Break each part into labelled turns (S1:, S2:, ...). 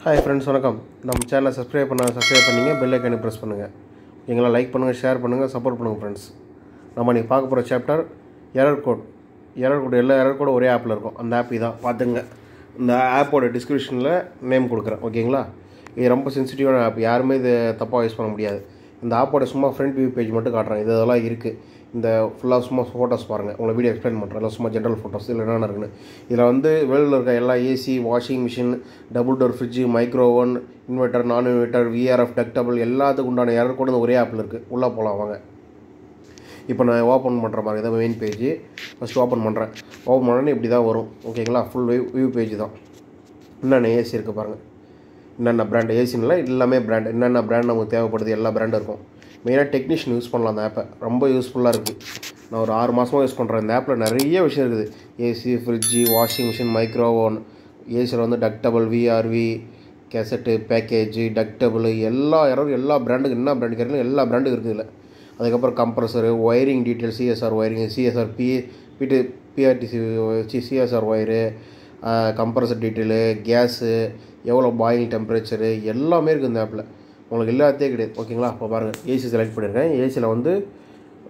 S1: Hi friends, வணக்கம். நம்ம சேனலை சப்ஸ்கிரைப் பண்ணுங்க, பெல் ஐகானை பிரஸ் பண்ணுங்க. எங்களை லைக் பண்ணுங்க, ஷேர் பண்ணுங்க, சப்போர்ட் பண்ணுங்க फ्रेंड्स. நம்ம நீ பார்க்க போற சாப்டர் எரர் கோட். எல்லா எரர் கோட் ஒரே ஆப்ல இருக்கும். அந்த ஆப் இதான் பாத்துங்க. இந்த ஆப்போட டிஸ்கிரிப்ஷன்ல நேம் கொடுக்கிறேன். ஓகேங்களா? இது ரொம்ப சென்சிட்டிவான ஆப். யாருமே இத தப்பா யூஸ் பண்ண முடியாது. இந்த ஆப்போட சும்மா ஃப்ரண்ட் வியூ பேஜ் மட்டும் காட்டுறேன். இதெல்லாம் இருக்கு. இந்த ஃபுல்லா சும்மா ஃபோட்டோஸ் பாருங்க. உங்களுக்கு வீடியோ எக்ஸ்பிளைன் பண்றேன். எல்லாம் சும்மா ஜெனரல் ஃபோட்டோஸ் இல்ல என்னென்ன இருக்குன்னு. இதுல வந்து வேல்ல இருக்க எல்லா AC, washing machine, double door fridge, micro oven, inverter, non inverter, VRF, ductable எல்லாத்துக்கும் உண்டான எரர் கோட் ஒரே ஆப்ல இருக்கு. உள்ள போலாம் வாங்க. இப்போ நான் ஓபன் பண்ற மாதிரி இதான் மெயின் பேஜ். ஃபர்ஸ்ட் ஓபன் பண்றேன். ஓபன் பண்ணா இப்படி தான் வரும். ஓகேங்களா? ஃபுல் வியூ பேஜ் தான். என்னென்ன ஏசி இருக்கு பாருங்க. என்னென்ன பிராண்ட் ஏசின்ல எல்லாமே பிராண்ட். என்னென்ன பிராண்ட் நமக்கு தேவைப்படுது எல்லா பிராண்டும் இருக்கும். மெயினாக டெக்னீஷியன் யூஸ் பண்ணலாம் அந்த ஆப்பை. ரொம்ப யூஸ்ஃபுல்லாக இருக்குது. நான் ஒரு 6 மாதமாக யூஸ் பண்ணுறேன். இந்த ஆப்பில் நிறைய விஷயம் இருக்குது. AC, fridge, washing machine, micro oven, ஏசியில் வந்து ductable, VRV, cassette, package, ductable எல்லா பிராண்டுக்கு என்ன பிராண்டு கேட்கலாம் எல்லா பிராண்டும் இருக்குது இல்லை. அதுக்கப்புறம் compressor, wiring detail, CSR wiring, CSR PRTC CSR wire, compressor detail, gas, எவ்வளோ பாயிலிங் டெம்பரேச்சரு எல்லாமே இருக்குது இந்த ஆப்பில். உங்களுக்கு எல்லாத்தையும் கிடையாது. ஓகேங்களா? இப்போ பாருங்கள் ஏசி செலக்ட் பண்ணியிருக்கேன். ஏசியில் வந்து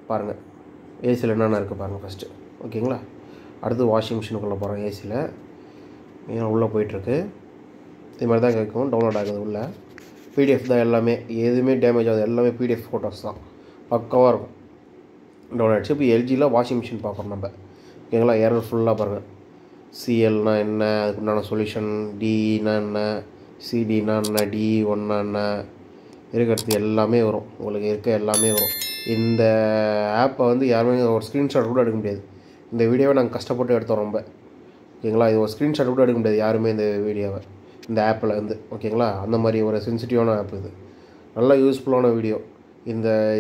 S1: பாருங்கள் ஏசியில் என்னென்ன இருக்குது பாருங்கள் ஃபஸ்ட்டு. ஓகேங்களா? அடுத்து வாஷிங் மிஷினுக்குள்ளே போகிறோம். ஏசியில் ஏன்னா உள்ளே போயிட்டுருக்கு. இது மாதிரி தான் கேட்கும். டவுன்லோட் ஆகுது உள்ளே. பிடிஎஃப் தான் எல்லாமே. எதுவுமே டேமேஜ் ஆகுது. எல்லாமே பிடிஎஃப் ஃபோட்டோஸ் தான். பக்காவாக இருக்கும். டவுன்லோட் ஆகிடுச்சு. இப்போ எல்ஜியில் வாஷிங் மிஷின் பார்க்குறோம் நம்ம. ஓகேங்களா? எரர் ஃபுல்லாக பாருங்கள். சிஎல்னா என்ன, அதுக்குண்டான சொல்யூஷன், டினா என்ன, சிடினா என்ன, டி ஒன்னா என்ன இருக்கிறது எல்லாமே வரும். உங்களுக்கு இருக்க எல்லாமே வரும். இந்த ஆப்பை வந்து யாருமே ஒரு ஸ்க்ரீன்ஷாட் கூட எடுக்க முடியாது. இந்த வீடியோவை நாங்கள் கஷ்டப்பட்டு எடுத்தோம் ரொம்ப. ஓகேங்களா? இது ஒரு ஸ்க்ரீன்ஷாட் கூட எடுக்க முடியாது யாருமே இந்த வீடியோவை இந்த ஆப்பில் வந்து. ஓகேங்களா? அந்த மாதிரி ஒரு சென்சிட்டிவான ஆப் இது. நல்லா யூஸ்ஃபுல்லான வீடியோ.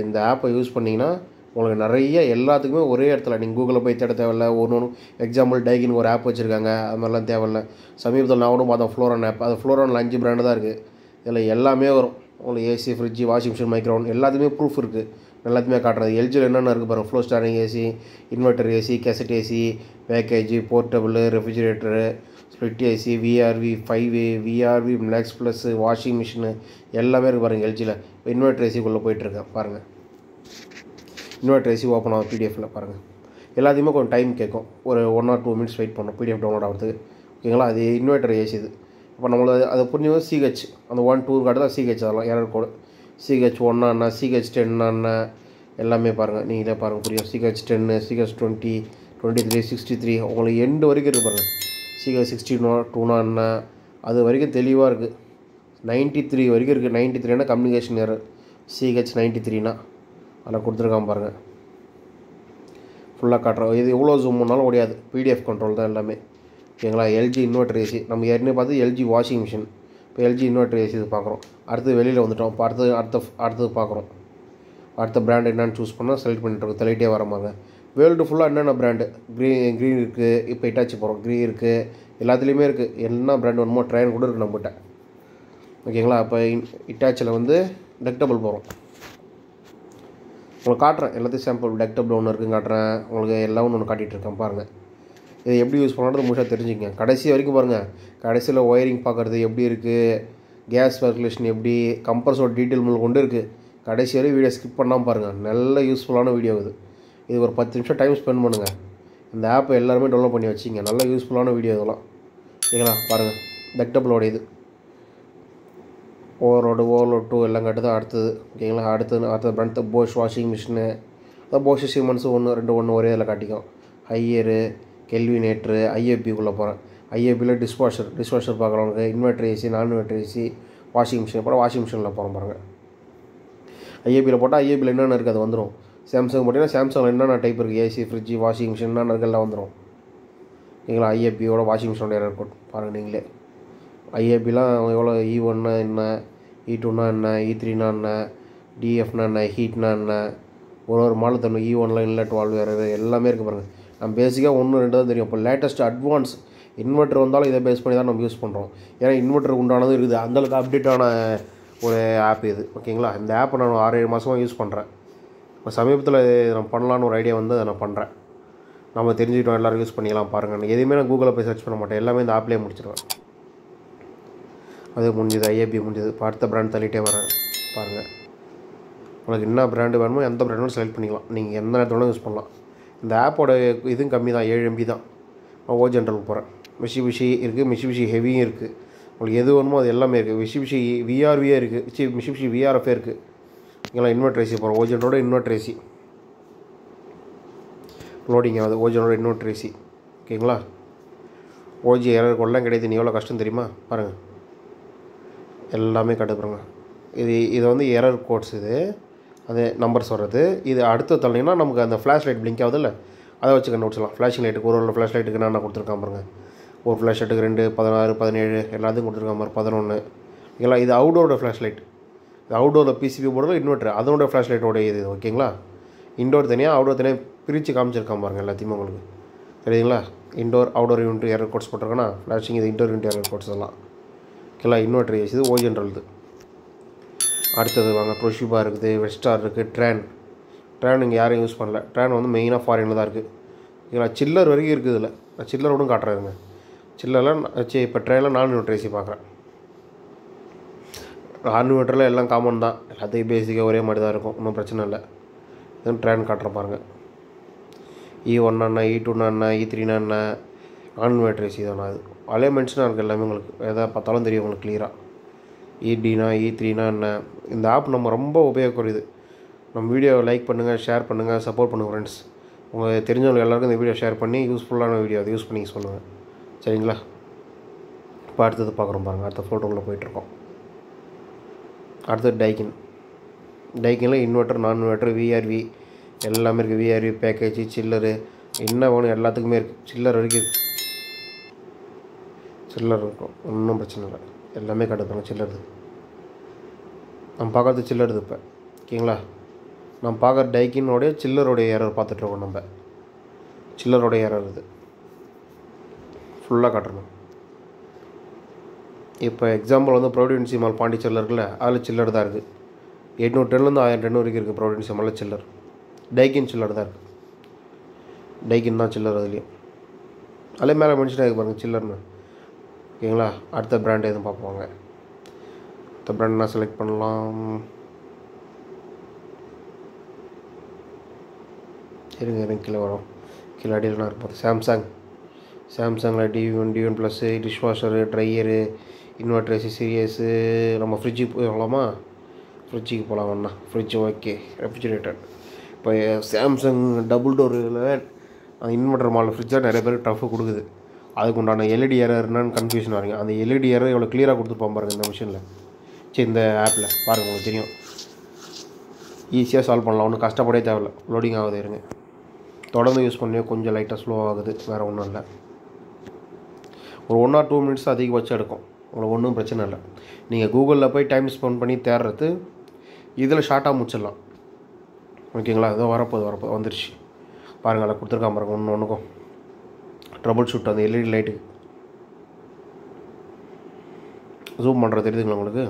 S1: இந்த ஆப்பை யூஸ் பண்ணிங்கன்னா உங்களுக்கு நிறைய எல்லாத்துக்குமே ஒரே இடத்துல நீங்கள் கூகுளில் போய் தேட தேவையில்ல. ஒன்று எக்ஸாம்பிள் டைகின்னு ஒரு ஆப் வச்சுருக்காங்க. அது மாதிரிலாம் தேவையில்லை. சமீபத்தில் நான் கூட பார்த்தேன் ஃப்ளோரான் ஆப். அது ஃப்ளோரானில் 5 பிராண்டு தான் இருக்குது. இதில் எல்லாமே வரும். உங்களுக்கு AC, fridge, washing machine, micro oven எல்லாத்துமே ப்ரூஃப் இருக்குது. எல்லாத்தையுமே காட்டுறது. எல்ஜியில் என்னென்ன இருக்குது பாருங்கள். Floor standing AC, inverter AC, cassette AC, பேக்கேஜி, portable, refrigerator, split AC, VRV 5, VRV max plus, washing machine எல்லாமே இருக்குது பாருங்கள் எல்ஜியில். இப்போ இன்வெர்ட்டர் ஏசிக்குள்ளே போயிட்டுருக்கேன் பாருங்கள். இன்வெர்ட்டர் ஏசி ஓப்பன் ஆகும் பிடிஎஃப்பில் பாருங்கள். எல்லாத்தையுமே கொஞ்சம் டைம் கேட்கும். ஒரு 1 or 2 minutes வெயிட் பண்ணணும் பிடிஎஃப் டவுன்லோட் ஆகிறதுக்கு. ஓகேங்களா? அது இன்வெர்ட்டர் ஏசி இது. இப்போ நம்மளை அதை புரிஞ்சு சிஹெச் அந்த 1, 2 காட்டு தான் சிஹெச். அதெல்லாம் எரர் கோடு. சிஹெச் 1 என்ன, சிஹெச் 10 என்ன எல்லாமே பாருங்கள். நீங்களே பாருங்கள் புரியும். சிஹெச் 10, சிஹெச் 20, 23, 63 உங்களுக்கு எண்டு வரைக்கும் இருக்குது பாருங்கள். சிஹெச் 62 என்ன அது வரைக்கும் தெளிவாக இருக்குது. 93 வரைக்கும் இருக்குது. 93னா கம்யூனிகேஷன் எரர். சிஹெச் 93னா அதில் கொடுத்துருக்காம பாருங்கள். ஃபுல்லாக காட்டுறோம். இது எவ்வளோ ஜூம் பண்ணாலும் ஓடியாது. பிடிஎஃப் கண்ட்ரோல் தான் எல்லாமே. ஓகேங்களா? எல்ஜி இன்வெர்ட்டர் ஏசி நம்ம ஏற்கனவே பார்த்து எல்ஜி வாஷிங் மிஷின். இப்போ எல்ஜி இன்வெர்ட்டர் ஏசி இது பார்க்குறோம். அடுத்து வெளியில் வந்துட்டோம். இப்போ அடுத்தது பார்க்குறோம். அடுத்த பிராண்ட் என்னென்னு சூஸ் பண்ணால் செலக்ட் பண்ணிட்டு தள்ளிட்டே வரமாங்க. வேர்ல்டு ஃபுல்லாக என்னென்ன பிராண்டு க்ரீன் இருக்குது. இப்போ இட்டாச்சி போகிறோம். க்ரீன் இருக்குது. எல்லாத்துலேயுமே இருக்குது. என்ன பிராண்ட் வேணுமோ ட்ரெயின் கூட இருக்குது நம்மகிட்ட. ஓகேங்களா? இப்போ இட்டாச்சியில் வந்து டக்டபிள் போகிறோம். உங்களுக்கு காட்டுறேன் எல்லாத்தையும் சாம்பிள். டக்டபிள் ஒன்று இருக்குன்னு காட்டுறேன். உங்களுக்கு எல்லாம் ஒன்று காட்டிகிட்டு இருக்கேன் பாருங்கள். இதை எப்படி யூஸ் பண்ணுறது முழுசாக தெரிஞ்சுக்கங்க. கடைசி வரைக்கும் பாருங்கள். கடைசியில் ஒயரிங் பார்க்குறது எப்படி இருக்குது, கேஸ் சர்க்குலேஷன் எப்படி, கம்ப்ரஸோட டீட்டெயில் முதல் கொண்டு இருக்குது. கடைசி வரைக்கும் வீடியோ ஸ்கிப் பண்ணாமல் பாருங்கள். நல்ல யூஸ்ஃபுல்லான வீடியோ இது ஒரு 10 நிமிஷம் டைம் ஸ்பெண்ட் பண்ணுங்கள். இந்த ஆப்பை எல்லாருமே டவுன்லோட் பண்ணி வச்சிங்க. நல்ல யூஸ்ஃபுல்லான வீடியோ இதெல்லாம். ஓகேங்களா? பாருங்கள். டக்டபிளோட இது ஓவர்லோடு 2 எல்லாம் கட்டுது. அடுத்தது ஓகேங்களா? அடுத்த பிராண்ட் போஷ் வாஷிங் மிஷினு. அதான் போஷ் சிமெண்ட்ஸு 1, 2 ஒரே இதில் காட்டிக்கும். ஹையரு, கெல்வினேட்ரு, ஐஏபிக்குள்ளே போகிறேன். ஐஏபியில் டிஷ்வாஷர் பார்க்குறவங்க. இன்வெர்ட்டர் ஏசி, நான் இன்வெர்ட்டர் ஏசி, வாஷிங் மிஷின் போனால் வாஷிங் மிஷினில் போகிறோம் பாருங்கள். ஐஏபியில் போட்டால் ஐஏபியில் என்னென்ன இருக்குது அது வந்துடும். சாம்சங் போட்டிங்கன்னா சாம்சங்கில் என்னென்ன டைப் இருக்குது, ஏசி, ஃப்ரிட்ஜு, வாஷிங் மிஷின் என்னென்ன இருக்குல்லாம் வந்துடும். ஓகேங்களா? ஐஏபியோட வாஷிங் மிஷினோட எரர் கோட் பாருங்கள் நீங்களே. ஐஏபிலாம் எவ்வளோ, E1 என்ன, E2 என்ன, E3 என்ன, டிஎஃப்னா என்ன, ஹீட்னா என்ன, ஒரு மாடல் தரணும். E1 இன்லெட் வால்வு எரர் எல்லாமே இருக்குது பாருங்கள். நம்ம பேசிக்காக 1, 2 தான் தெரியும். இப்போ லேட்டஸ்ட் அட்வான்ஸ் இன்வெர்ட்டர் வந்தாலும் இதை பேஸ் பண்ணி தான் நம்ம யூஸ் பண்ணுறோம். ஏன்னா இன்வெர்ட்டருக்கு உண்டானது இருக்குது. அந்தளவுக்கு அப்டேட்டான ஒரு ஆப் இது. ஓகேங்களா? இந்த ஆப்பை நான் 6-7 மாதமாக யூஸ் பண்ணுறேன். இப்போ சமீபத்தில் நம்ம பண்ணலான்னு ஒரு ஐடியா வந்து அதை நான் பண்ணுறேன். நம்ம தெரிஞ்சுக்கிட்டோம் எல்லோரும் யூஸ் பண்ணிக்கலாம் பாருங்கள். எதுவுமே நான் கூகுளில் போய் சர்ச் பண்ண மாட்டேன். எல்லாமே இந்த ஆப்லேயே முடிச்சிடுவேன். அது முடிஞ்சது, ஐஏபி முடிஞ்சது. இப்போ அடுத்த பிராண்ட் தள்ளிட்டே வரேன் பாருங்கள். உங்களுக்கு என்ன பிராண்டு வேணுமோ எந்த பிராண்ட் வேணும் செலக்ட் பண்ணிக்கலாம். நீங்கள் எந்த நேரத்தோட யூஸ் பண்ணலாம். இந்த ஆப்போட இதுவும் கம்மி தான், 7 MB தான். நான் ஜென்ரலுக்கு போகிறேன். மிஷிபிஷி இருக்குது, மிஷிபிஷி ஹெவியும் இருக்குது. உங்களுக்கு எது வேணுமோ அது எல்லாமே இருக்குது. மிஷிபிஷி விஆர்வியே இருக்குது, மிஷிபிஷி விஆர்எஃபே இருக்குது. இங்கெல்லாம் இன்வெர்டர் ஏசி போகிறோம். ஜென்ரோட இன்வெர்டர் ஏசி லோடிங் ஆகுது. ஜென்ரோட இன்வெர்டர் ஏசி ஓகேங்களா. ஓஜி எரர் கோடெலாம் கிடையாது. நீ எவ்வளோ கஷ்டம் தெரியுமா பாருங்கள். எல்லாமே கட்டுப்பாருங்க. இது வந்து எரர் கோட்ஸ். இது அது நம்பர்ஸ் வர்றது. இது அடுத்து தள்ளிங்கன்னா நமக்கு அந்த ஃப்ளாஷ் லைட் பிளிங்க் ஆகுது இல்லை, அதை வச்சு கண்டுபிடிச்சலாம். ஃப்ளாஷிங் லைட்டுக்கு ஒரு ஃப்ளாஷ் லைட்டுக்கு நான் கொடுத்துருக்கேன் பாருங்கள். ஒரு ஃப்ளாஷ் லைட்டுக்கு 2, 16, 17 எல்லாத்தையும் கொடுத்துருக்கான் பாரு. 11 இதெல்லாம் இது அவுடோரோட ஃப்ளாஷ் லைட். இது அவுடோரில் பிசிபி போர்டில் இன்வெர்ட்டர் அதோட ஃப்ளாஷ் லைட்டோட இது ஓகேங்களா. இன்டோர் தனியாக அவுடோர் தனியாக பிரித்து காமிச்சிருக்கான் பாருங்கள் எல்லாத்தையுமே உங்களுக்கு தெரியுதுங்களா. Indoor outdoor unit error codes போட்டிருக்கேன்னா ஃப்ளாஷிங் இது இன்டோர் யூனிட் எரர் கோட்ஸ் எல்லாம் ஓகேங்களா. இன்வெர்ட்டர் ஏசி இது ஜென்ரல். அடுத்தது வாங்க, ப்ரொஷிபா இருக்குது, வெஸ்டார் இருக்குது, ட்ரான் இங்கே யாரும் யூஸ் பண்ணல. ட்ரான் வந்து மெயினாக ஃபாரினில் தான் இருக்குது ஓகேங்களா. சில்லர் வரைக்கும் இருக்குது இதில். நான் சில்லரோடும் காட்டுறேங்க. சில்லர்லாம் இப்போ ட்ரெயினில் 4 இன்வெர்ட்டர் ஏசி பார்க்குறேன். 4 இன்வெர்ட்டரில் எல்லாம் காமன் தான், எல்லாத்தையும் பேசிக்காக ஒரே மாதிரி தான் இருக்கும், ஒன்றும் பிரச்சனை இல்லை. இதுவும் ட்ரெயின் காட்டுறேன் பாருங்கள். E1 என்ன, E2 என்ன, E3 என்ன, 4 இன்வெர்ட்டர் ஏசி தான். அது அலைன்மெண்ட்ஸ்னால் இருக்குது எல்லாமே உங்களுக்கு எதாவது பார்த்தாலும் தெரியும் உங்களுக்கு கிளியராக. E3னா என்ன. இந்த ஆப் நம்ம ரொம்ப உபயோகப்படுது. நம்ம வீடியோவை லைக் பண்ணுங்கள், ஷேர் பண்ணுங்கள், சப்போர்ட் பண்ணுங்கள் ஃப்ரெண்ட்ஸ். உங்களுக்கு தெரிஞ்சவங்க எல்லாருக்கும் இந்த வீடியோ ஷேர் பண்ணி யூஸ்ஃபுல்லான வீடியோ அதை யூஸ் பண்ணி சொல்லுங்கள் சரிங்களா. இப்போ அடுத்தது பார்க்குறோம் பாருங்கள். அடுத்த ஃபோட்டோக்குள்ளே போயிட்டுருக்கோம். அடுத்தது டைக்கினில் இன்வெர்ட்டர், நான் இன்வெர்ட்டர், விஆர்வி எல்லாமே இருக்குது. விஆர்வி பேக்கேஜ், சில்லரு என்ன வேணும் எல்லாத்துக்குமே இருக்குது. சில்லர் வரைக்கும் இருக்குது. சில்லர் இருக்கும், ஒன்றும் பிரச்சனை இல்லை. எல்லாமே கட்டுப்பாங்க சில்லருது. நம்ம பார்க்குறது சில்லருது இப்போ ஓகேங்களா. நம்ம பார்க்குற டைக்கினோடைய சில்லரோடைய எரர் பார்த்துட்ருக்கோம். நம்ம சில்லரோடைய எரர் இது ஃபுல்லாக காட்டணும். இப்போ எக்ஸாம்பிள் வந்து ப்ரொவிடன்சி மால் பாண்டிச்சேரியில் இருக்குல்ல, அதில் சில்லர் தான் இருக்குது. 810 1200 வரைக்கும் இருக்குது ப்ரொவிடன்சி மாலில் சில்லர். டைக்கின் சில்லர் தான் இருக்குது. டைக்கின் தான் சில்லர் அதுலேயும். அதிலே மேலே மென்ஷன் ஆகி பாருங்கள் சில்லர்னு ஓகேங்களா. அடுத்த பிராண்ட் எதுவும் பார்ப்போங்க. அடுத்த பிராண்ட் நான் செலக்ட் பண்ணலாம். இருங்க கீழே வரும். கீழே அடியில் இருப்போம். சாம்சங்கில் D1 plus, dishwasher, dryer, inverter AC series. நம்ம ஃப்ரிட்ஜுக்கு போகலாமா? ஃப்ரிட்ஜுக்கு போகலாம் வேணா. Fridge okay. ரெஃப்ரிஜிரேட்டர் இப்போ சாம்சங் டபுள் டோரில் இன்வெர்ட்டர் மாடல் ஃப்ரிட்ஜாக நிறைய பேர் டஃப் கொடுக்குது. அதுக்கு உண்டான எல்இடி எரர் என்னன்னு கன்ஃபியூஷன் ஆகிறீங்க. அந்த எல்இடி எரர் எவ்வளோ கிளியராக கொடுத்துருப்பான் பாருங்கள் இந்த மிஷினில். சரி இந்த ஆப்பில் பாருங்கள், உங்களுக்கு தெரியும். ஈஸியாக சால்வ் பண்ணலாம், ஒன்றும் கஷ்டப்படவே தேவையில்ல. லோடிங் ஆகுது இருங்க. தொடர்ந்து யூஸ் பண்ணி கொஞ்சம் லைட்டாக ஸ்லோ ஆகுது, வேறு ஒன்றும் இல்லை. ஒரு 1 or 2 minutes அதிகபட்சம் எடுக்கும். உங்களுக்கு ஒன்றும் பிரச்சனை இல்லை. நீங்கள் கூகுளில் போய் டைம் ஸ்பெண்ட் பண்ணி தேடுறது இதில் ஷார்ட்டாக முடிச்சிடலாம் ஓகேங்களா. ஏதோ வரப்போது வந்துருச்சு பாருங்கள். அதை கொடுத்துருக்காம பாருங்கள். ஒன்றுக்கும் ட்ரபுள் ஷூட் அந்த எல்இடி லைட்டுக்கு ஜூம் பண்ணுறது தெரியுதுங்களா உங்களுக்கு.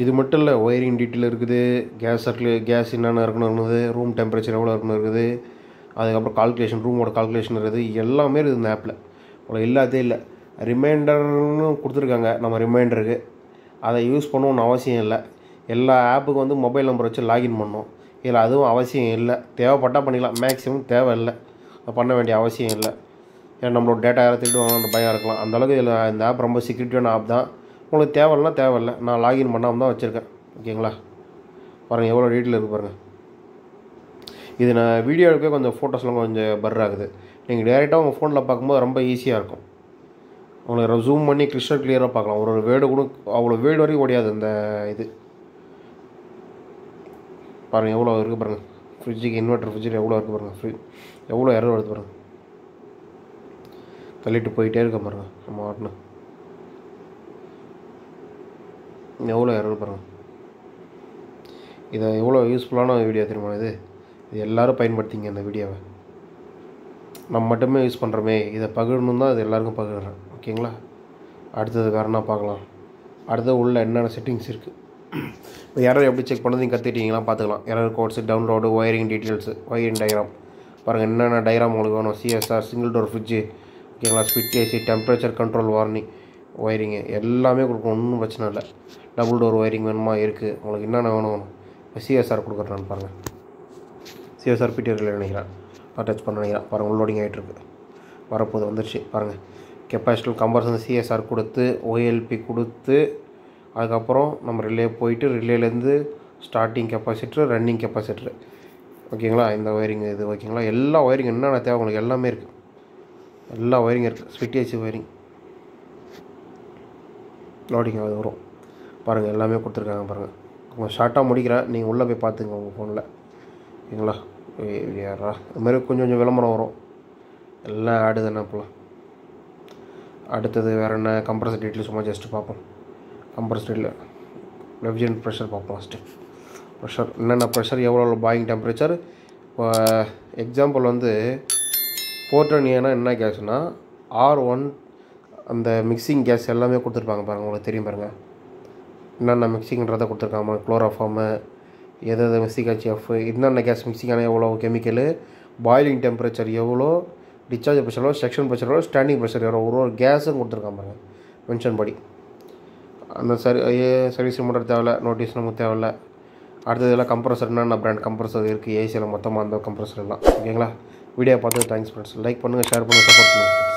S1: இது மட்டும் இல்லை, ஒயரிங் டீட்டெயில் இருக்குது. கேஸ் என்னென்ன இருக்கணும்னு, ரூம் டெம்பரேச்சர் எவ்வளோ இருக்கணும் இருக்குது. அதுக்கப்புறம் கால்குலேஷன், ரூமோட கால்குலேஷன் இருக்குது. எல்லாமே இருக்குது இந்த ஆப்பில். உங்களுக்கு இல்லாதே இல்லை. ரிமைண்டர்னு கொடுத்துருக்காங்க. நம்ம ரிமைண்டருக்கு அதை யூஸ் பண்ணணும்னு அவசியம் இல்லை. எல்லா ஆப்புக்கும் வந்து மொபைல் நம்பர் வச்சு லாகின் பண்ணணும். இதில் அதுவும் அவசியம் இல்லை. தேவைப்பட்டால் பண்ணிக்கலாம், மேக்ஸிமம் தேவை இல்லை, பண்ண வேண்டிய அவசியம் இல்லை. ஏன்னா நம்மளோட டேட்டா யாரும் திருடுவாங்கன்னு பயம் இருக்கலாம். அந்தளவுக்கு இதில் இந்த ஆப் ரொம்ப செக்யூரிட்டியான ஆப் தான். உங்களுக்கு தேவையில்லைனா தேவையில்லை. நான் லாகின் பண்ணாமல் தான் வச்சுருக்கேன் ஓகேங்களா. பாருங்கள் எவ்வளோ டீட்டெயில் இருக்குது பாருங்கள். இது நான் வீடியோ எடுக்க கொஞ்சம் ஃபோட்டோஸ்லாம் கொஞ்சம் பர் ஆகுது. நீங்கள் டேரெக்டாக உங்கள் ஃபோனில் பார்க்கும்போது ரொம்ப ஈஸியாக இருக்கும். உங்களுக்கு ஜூம் பண்ணி கிறிஸ்டல் கிளியராக பார்க்கலாம். ஒரு வேர்டு கூட அவ்வளோ வேர்டு வரைக்கும் ஓடியாது இந்த இது. பாருங்கள் எவ்வளோ இருக்குது பாருங்கள். ஃப்ரிட்ஜுக்கு இன்வெர்ட்டர் ஃப்ரிட்ஜில் எவ்வளோ இருக்குது பாருங்கள். எவ்வளோ எரர் வருது பாருங்கள். தள்ளிட்டு போயிட்டே இருக்க பாருங்கள். நம்ம ஆட்டணும் எவ்வளோ எரர் பாருங்கள். இதை எவ்வளோ யூஸ்ஃபுல்லான வீடியோ தெரியுமா இது எல்லோரும் பயன்படுத்திங்க இந்த வீடியோவை. நம்ம மட்டுமே யூஸ் பண்ணுறோமே, இதை பகிரணும் தான் இது எல்லாருக்கும் பகிர்றேன் ஓகேங்களா. அடுத்தது வேறு என்ன பார்க்கலாம். அடுத்தது உள்ள என்னென்ன செட்டிங்ஸ் இருக்குது. இப்போ எரர் எப்படி செக் பண்ணது நீங்கள் கற்றுக்கிட்டீங்களா பார்த்துக்கலாம். Error codes, download, wiring details, wiring diagram பாருங்கள். என்னென்ன டயக்ராம் உங்களுக்கு வேணும். சிஎஸ்ஆர், சிங்கிள் டோர் ஃப்ரிட்ஜு ஓகேங்களா. Split AC, temperature control warning, wiring எல்லாமே கொடுக்கணும், ஒன்றும் பிரச்சனை இல்லை. டபுள் டோர் ஒயரிங் வேணுமா இருக்குது. உங்களுக்கு என்னென்ன வேணும். சிஎஸ்ஆர் கொடுக்குறேன் பாருங்கள். சிஎஸ்ஆர் பிடிஆரில் நினைக்கிறேன், டச் பண்ண நினைக்கிறேன் பாருங்கள். லோடிங் ஆகிட்டுருக்கு, வரப்போது வந்துடுச்சு பாருங்கள். கெப்பாசிட்டர் கம்பர்சன் சிஎஸ்ஆர் கொடுத்து ஓஎல்பி கொடுத்து அதுக்கப்புறம் நம்ம ரிலே போயிட்டு ரிலேலேருந்து ஸ்டார்டிங் கெப்பாசிட்டர் ரன்னிங் கெப்பாசிட்டர் ஓகேங்களா. இந்த ஒயரிங் இது ஓகேங்களா. எல்லா ஒயரிங் என்னென்ன தேவை உங்களுக்கு எல்லாமே இருக்குது, எல்லா ஒயரிங் இருக்குது. ஸ்பிட் ஏசி ஒயரிங் லோடிங் ஆகுது வரும் பாருங்கள், எல்லாமே கொடுத்துருக்காங்க பாருங்கள். உங்கள் ஷார்ட்டாக முடிக்கிறேன், நீங்கள் உள்ளே போய் பார்த்துங்க உங்கள் ஃபோனில் ஓகேங்களா. யாரா இதுமாதிரி கொஞ்சம் கொஞ்சம் விளம்பரம் வரும், எல்லாம் ஆடு தானே இப்போலாம். அடுத்தது வேறு என்ன கம்ப்ரஸர் டீட்டெயில் சும்மா ஜஸ்ட்டு பார்ப்போம். கம்ப்ரஸர் டீட்டெயில் ரெஃப்ரிஜரேட் ப்ரெஷர் பார்ப்போம். ஃபஸ்ட்டு ப்ரெஷர் என்னென்ன ப்ரெஷர், எவ்வளோ பாயிங் டெம்பரேச்சர். இப்போ எக்ஸாம்பிள் வந்து 410 ஏன்னா என்ன கேஸ்னால் R1 அந்த மிக்சிங் கேஸ் எல்லாமே கொடுத்துருப்பாங்க பாருங்கள். உங்களுக்கு தெரியும் பாருங்கள் என்னென்ன மிக்சிங்கிறத கொடுத்துருக்காங்க. குளோரோஃபார்மு எது மிக்சிங் என்னென்ன கேஸ் மிக்சிங் ஆனால் எவ்வளோ கெமிக்கலு, பாயிலிங் டெம்பரேச்சர் எவ்வளோ, டிஸ்சார்ஜ் ப்ரெஷர் எவ்வளோ, செக்ஷன் ப்ரெஷர் எவ்வளோ, ஸ்டாண்டிங் ப்ரெஷர் எவ்வளோ, ஒரு கேஸும் கொடுத்துருக்காங்க பாருங்கள் மென்ஷன் படி. அந்த சர்வீஸ் மட்டும் தேவையில்ல, நோட்டீஸ் நமக்கு தேவையில்ல. அடுத்தது எல்லாம் கம்ப்ரஸர் என்னென்ன பிராண்ட் கம்ப்ரஸர் இருக்குது ஏசியில் மொத்தமாக அந்த கம்ப்ரஸர் எல்லாம் ஓகேங்களா. வீடியோ பார்த்து தேங்க்ஸ் ஃப்ரெண்ட்ஸ். லைக் பண்ணுங்கள், ஷேர் பண்ணுங்கள், சப்போர்ட் பண்ணுங்கள்.